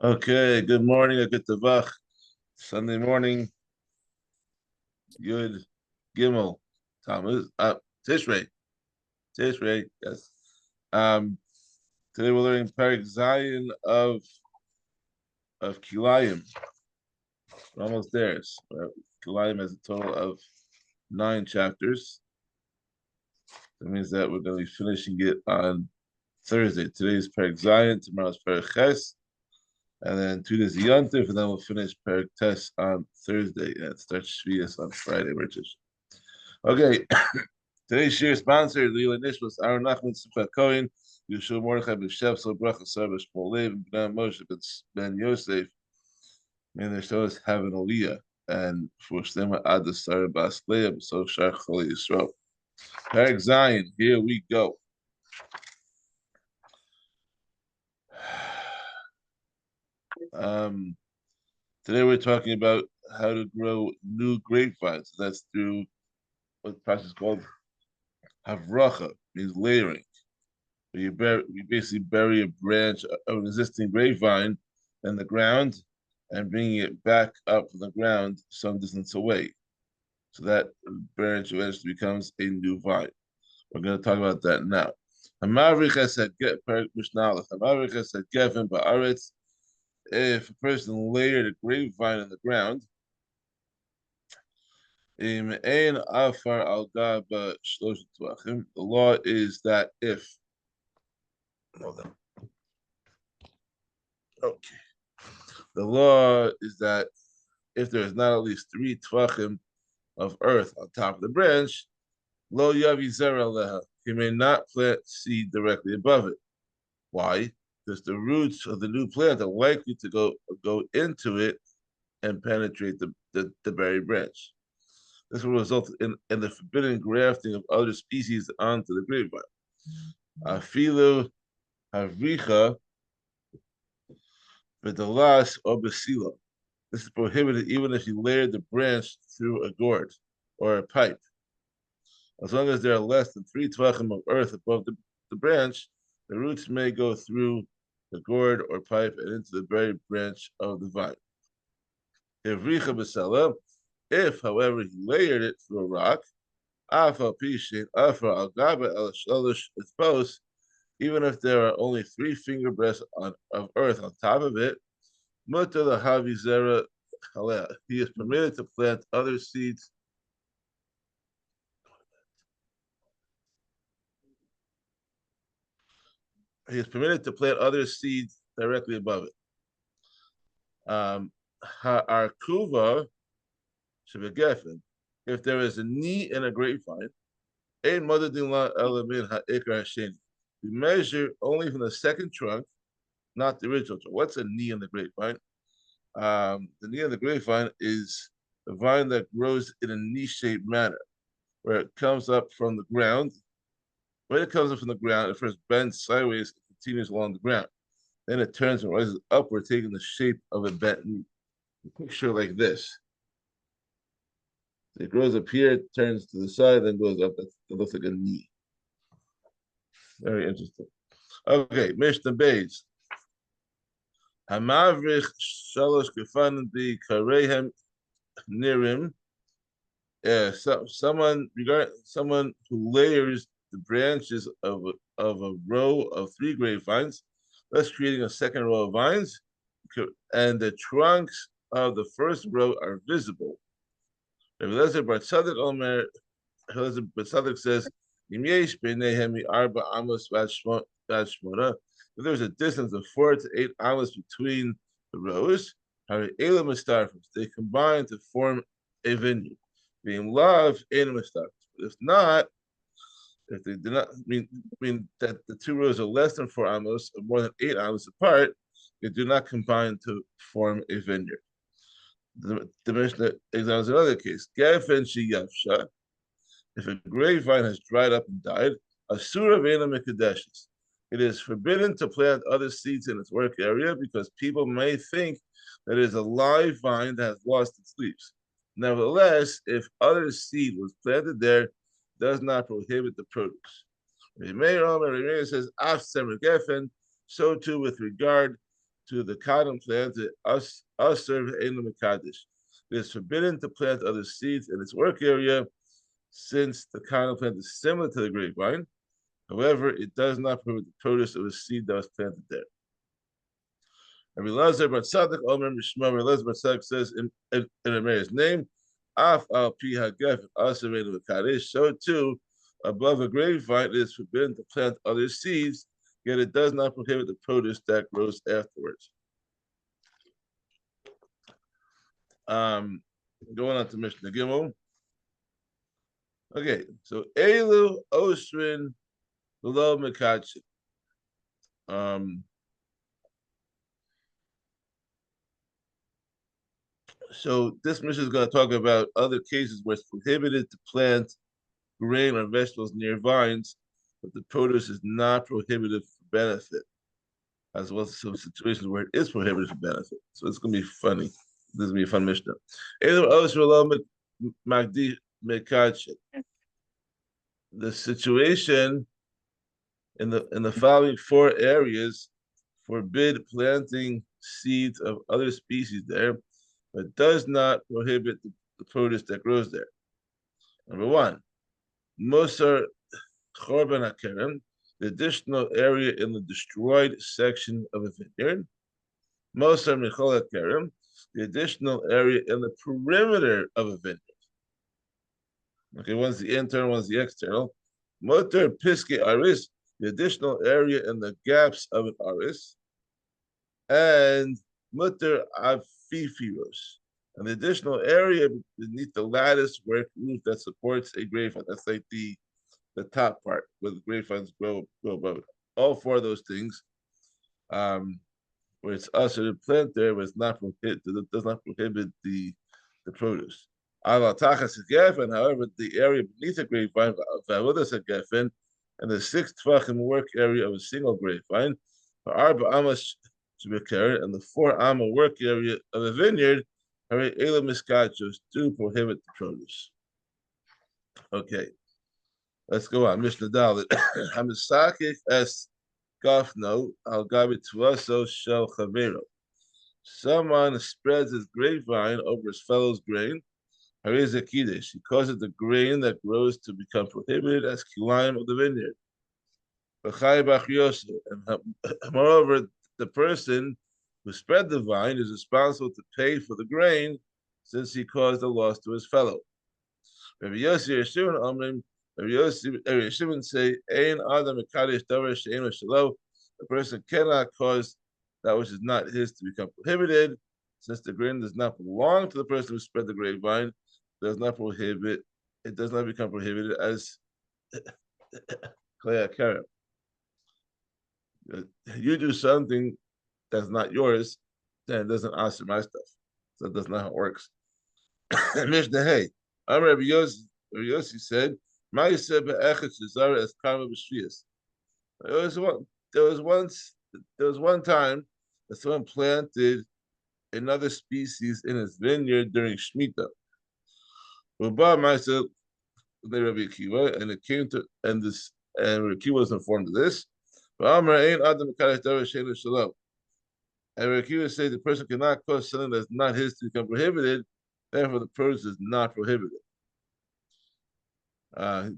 Okay, good morning, a good Tavach. Sunday morning, good Gimel. Thomas, Tishrei, Tishrei, yes. Um, Today we're learning Perek Zion of Kilayim. We're almost there. Kilayim has a total of 9 chapters. That means that we're going to be finishing it on Thursday. Today's Perek Zion, tomorrow's Perek Ches, and then 2 days of Yontif, and then we'll finish Perek Tes on Thursday, and it starts Shvius on Friday, Richard. Okay, today's shir sponsor, Lila Nishmas, Aaron Nachman, Simcha Cohen, Yeshua Mordechai, B'Shev, So Bracha, Sarah, Shmuel Lev, Ben Moshe, Ben Yosef. May their souls have an aliyah, and for Shlema Ad the Sarah Bas Leah, so Shar Chol Yisrael. Perek Zion, here we go. Today we're talking about how to grow new grapevines. That's through what the process is called havracha, means layering. You basically bury a branch of an existing grapevine in the ground and bringing it back up from the ground some distance away. So that branch eventually becomes a new vine. We're going to talk about that now. If a person layered a grapevine in the ground, the law is that if okay, the law is that if there is not at least 3 tvachim of earth on top of the branch, lo yavi zera leha, he may not plant seed directly above it. Why? Because the roots of the new plant are likely to go into it and penetrate the berry branch. This will result in the forbidden grafting of other species onto the grapevine. Afilu havricha v'dalas or basila. This is prohibited even if you layer the branch through a gourd or a pipe. As long as there are less than 3 tvachim of earth above the branch, the roots may go through the gourd or pipe and into the very branch of the vine. If, however, he layered it through a rock, even if there are only 3 finger breadths of earth on top of it, he is permitted to plant other seeds. He is permitted to plant other seeds directly above it. Ha'arkuva shebegefen. If there is a knee in a grapevine, ein madadin la elamin ha'ikar hasheni. We measure only from the second trunk, not the original trunk. What's a knee in the grapevine? The knee of the grapevine is a vine that grows in a knee-shaped manner, where it comes up from the ground. When it comes up from the ground, it first bends sideways and continues along the ground. Then it turns and rises upward, taking the shape of a bent knee. Picture like this. It grows up here, turns to the side, then goes up. It looks like a knee. Very interesting. Okay, Mishnah Beis. Hamavrich shalosh gefanim bi karehem nirim. Someone who layers the branches of a row of 3 grapevines, thus creating a second row of vines, and the trunks of the first row are visible. Eliezer bar Tzadok Omer, Eliezer bar Tzadok says, if there's a distance of 4 to 8 amos between the rows, they combine to form a vineyard. Being love in if not, if they do not mean that the 2 rows are less than 4 amos or more than 8 amos apart, they do not combine to form a vineyard. The Mishnah examines another case. If a grapevine has dried up and died, asura ve'ena mekadeshes. It is forbidden to plant other seeds in its work area because people may think that it is a live vine that has lost its leaves. Nevertheless, if other seed was planted there, it does not prohibit the produce. Remeir says, so too with regard to the cotton plant, us serve Mekadesh. It is forbidden to plant other seeds in its work area, since the cotton plant is similar to the grapevine. However, it does not prohibit the produce of a seed that was planted there. Rabbi Lazar Bar Tzadok Omer Mishma. Rabbi Lazar Bar Tzadok says in a mayor's name, Af al pi hagef asareinu v'kadesh. So too, above a grapevine, it is forbidden to plant other seeds, yet it does not prohibit the produce that grows afterwards. Going on to Mishnah Gimel. Okay, so Elu Osrin Below Mekachin. So this mission is going to talk about other cases where it's prohibited to plant grain or vegetables near vines, but the produce is not prohibited for benefit, as well as some situations where it is prohibited for benefit. So it's going to be funny. This is going to be a fun mission. The situation in the following four areas forbid planting seeds of other species there, but does not prohibit the produce that grows there. Number one, Mosar Chorban HaKerem, the additional area in the destroyed section of a vineyard. Mosar Michol HaKerem, the additional area in the perimeter of a vineyard. Okay, one's the internal, one's the external. Motor Piske Aris, the additional area in the gaps of an aris. And Mutter Afifiros, and the additional area beneath the lattice work roof that supports a grapevine. That's like the top part where the grapevines grow above it. All four of those things, where it's usher to plant there, but it's not prohibit. It does not prohibit the produce. However, the area beneath the grapevine, and the 6 tvachim work area of a single grapevine, and the 4 amma work area of a vineyard, do prohibit the produce. Okay, let's go on. Mishnah Dalit. Hamisakik es gafno al gabi tuaso shel chavero. Someone spreads his grapevine over his fellow's grain. He causes the grain that grows to become prohibited as Kilayim of the vineyard. And moreover, the person who spread the vine is responsible to pay for the grain, since he caused a loss to his fellow. Rabbi Yossi say, the person cannot cause that which is not his to become prohibited, since the grain does not belong to the person who spread the grapevine. It does not become prohibited as Kilayim. You do something that's not yours, then it doesn't answer my stuff. So that's not how it works. Mishnah Hey, Rabbi Yossi said, there was one time that someone planted another species in his vineyard during Shemitah. And it came to and Rabbi Akiva was informed of this. And Rabbi Akiva said the person cannot cause something that's not his to become prohibited, therefore the produce is not prohibited. That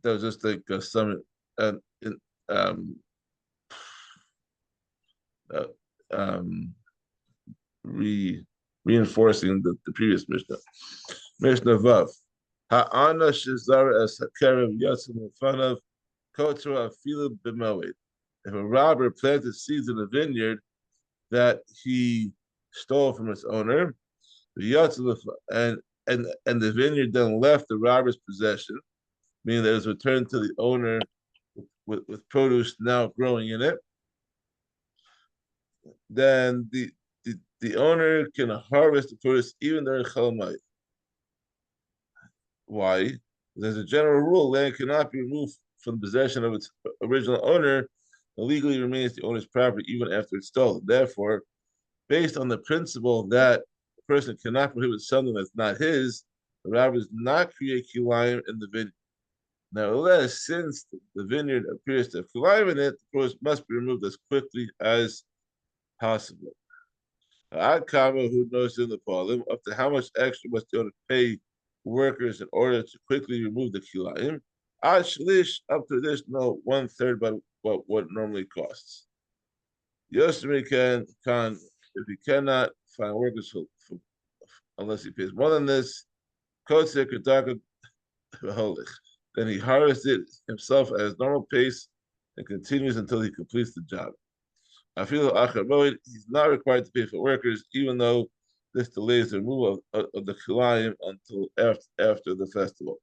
was just like some reinforcing the previous Mishnah. Mishnah Vav. Ha'ana shizara es hakerev yatzim ufanav kotra afilu b'moed. If a robber planted seeds in a vineyard that he stole from its owner, and the vineyard then left the robber's possession, meaning that it was returned to the owner with produce now growing in it, then the owner can harvest the produce even during Chalamayit. Why? There's a general rule: land cannot be removed from the possession of its original owner. It legally remains the owner's property even after it's stolen. Therefore, based on the principle that a person cannot prohibit something that's not his, the rabbi does not create kilayim in the vineyard. Nevertheless, since the vineyard appears to have kilayim in it, the produce must be removed as quickly as possible. Kama, who knows in the problem, up to how much extra must the owner pay workers in order to quickly remove the kilayim? Ad shlish, up to this, no, 1/3 by what normally costs. Yosemi can if he cannot find workers unless he pays more than this, kotze kedaka holich. Then he harvests it himself at his normal pace and continues until he completes the job. I feel he's not required to pay for workers, even though this delays the removal of the kilayim until after the festival.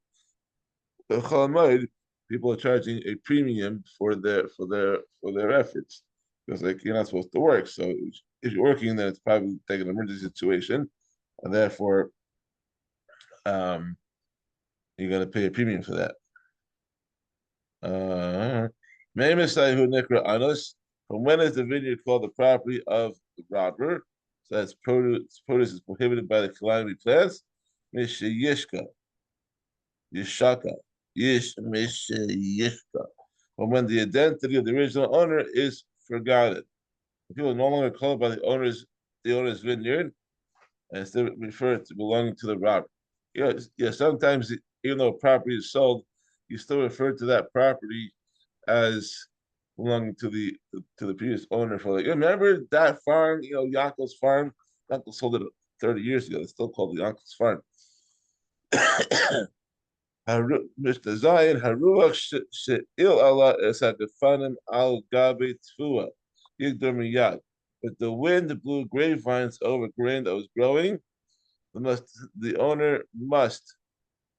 The Chalamoid, people are charging a premium for their efforts because like you're not supposed to work. So if you're working, then it's probably like an emergency situation, and therefore you're going to pay a premium for that. From when is the vineyard called the property of the robber? So that's produce is prohibited by the calamity plants. Yishka, Yishaka, Yishka. But when the identity of the original owner is forgotten, people are no longer called by the owner's vineyard and instead refer to belonging to the robber. Sometimes even though property is sold, you still refer to that property as belonging to the previous owner. For like, remember that farm? Yankel's farm. Yankel sold it 30 years ago. It's still called the Yankel's farm. Mr. Zion Haruach She'il Allah es hagafanim al gabe tfua yigdor miyad. If the wind blew grapevines over grain that was growing, the owner must.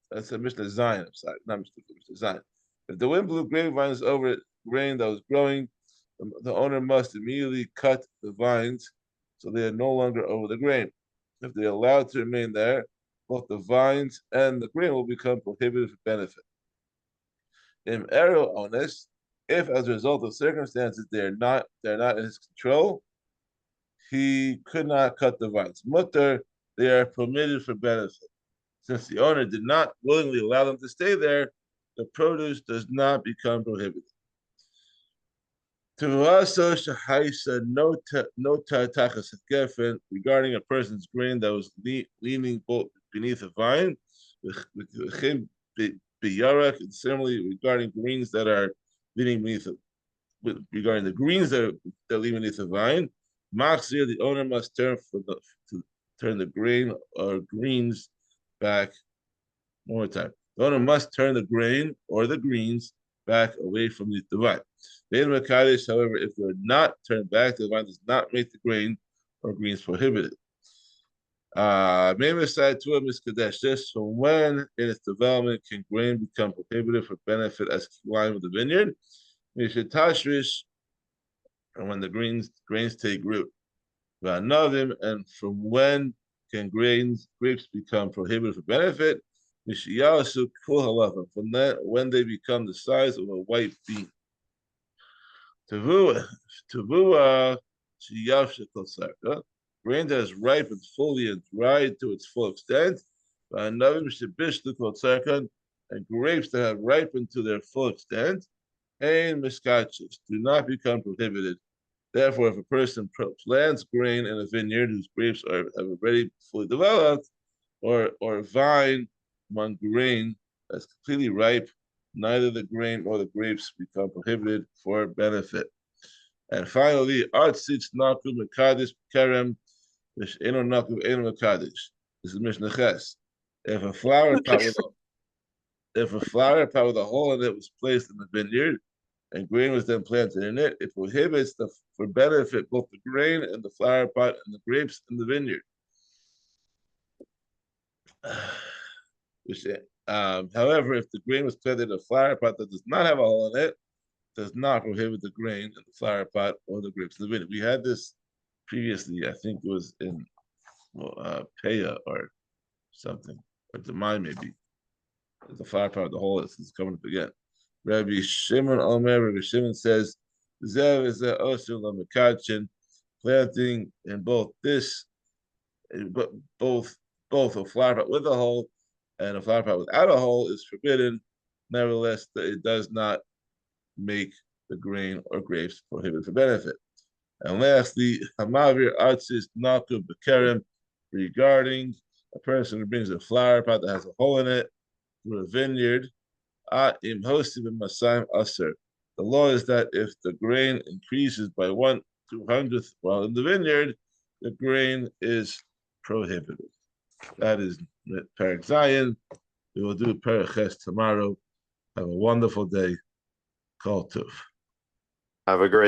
That's a Mr. Zion. I'm sorry, not Mr. Zion. If the wind blew grapevines over grain that was growing, the owner must immediately cut the vines so they are no longer over the grain. If they are allowed to remain there, both the vines and the grain will become prohibited for benefit. In Ero honest, if as a result of circumstances they're not in his control, he could not cut the vines. Mutter, they are permitted for benefit. Since the owner did not willingly allow them to stay there, the produce does not become prohibited. Regarding a person's grain that was leaning beneath a vine, and similarly regarding greens that are leaning regarding the greens that are leaning beneath the vine, the owner must turn the grain or greens back. One more time. The owner must turn the grain or the greens back away from the vine. However, if they're not turned back, the vine does not make the grain or greens prohibited. Maybe aside to a miskadesh. This from when in its development can grain become prohibited for benefit as line of the vineyard? Tashrish, and when the grains take root. And from when can grapes become prohibited for benefit? From that when they become the size of a white bean. Tavua, grain that is ripened fully and dried to its full extent, and grapes that have ripened to their full extent, and miskachis do not become prohibited. Therefore, if a person plants grain in a vineyard whose grapes have already fully developed, or vine among grain that's completely ripe, neither the grain nor the grapes become prohibited for benefit. And finally, artzitz naku mekadish kerem eno naku eno mekadish. This is Mishnah Ches. If a flower pot with a hole in it was placed in the vineyard, and grain was then planted in it, it prohibits for benefit both the grain and the flower pot and the grapes in the vineyard. However, if the grain was planted in a flower pot that does not have a hole in it, does not prohibit the grain in the flower pot or the grapes in the vineyard. We had this previously, I think it was in Peah or something, or Demai maybe. The flower pot, the hole is coming up again. Rabbi Shimon says, Zev is planting in both a flower pot with a hole and a flower pot without a hole is forbidden. Nevertheless, it does not make the grain or grapes prohibited for benefit. And lastly, Hamavir Atzis Naku Bekerem, regarding a person who brings a flower pot that has a hole in it through a vineyard. Im Hosib Masayim Aser. The law is that if the grain increases by 1/200th while in the vineyard, the grain is prohibited. That is Perek Zion. We will do Perek Ches tomorrow. Have a wonderful day. Kol Tov. Have a great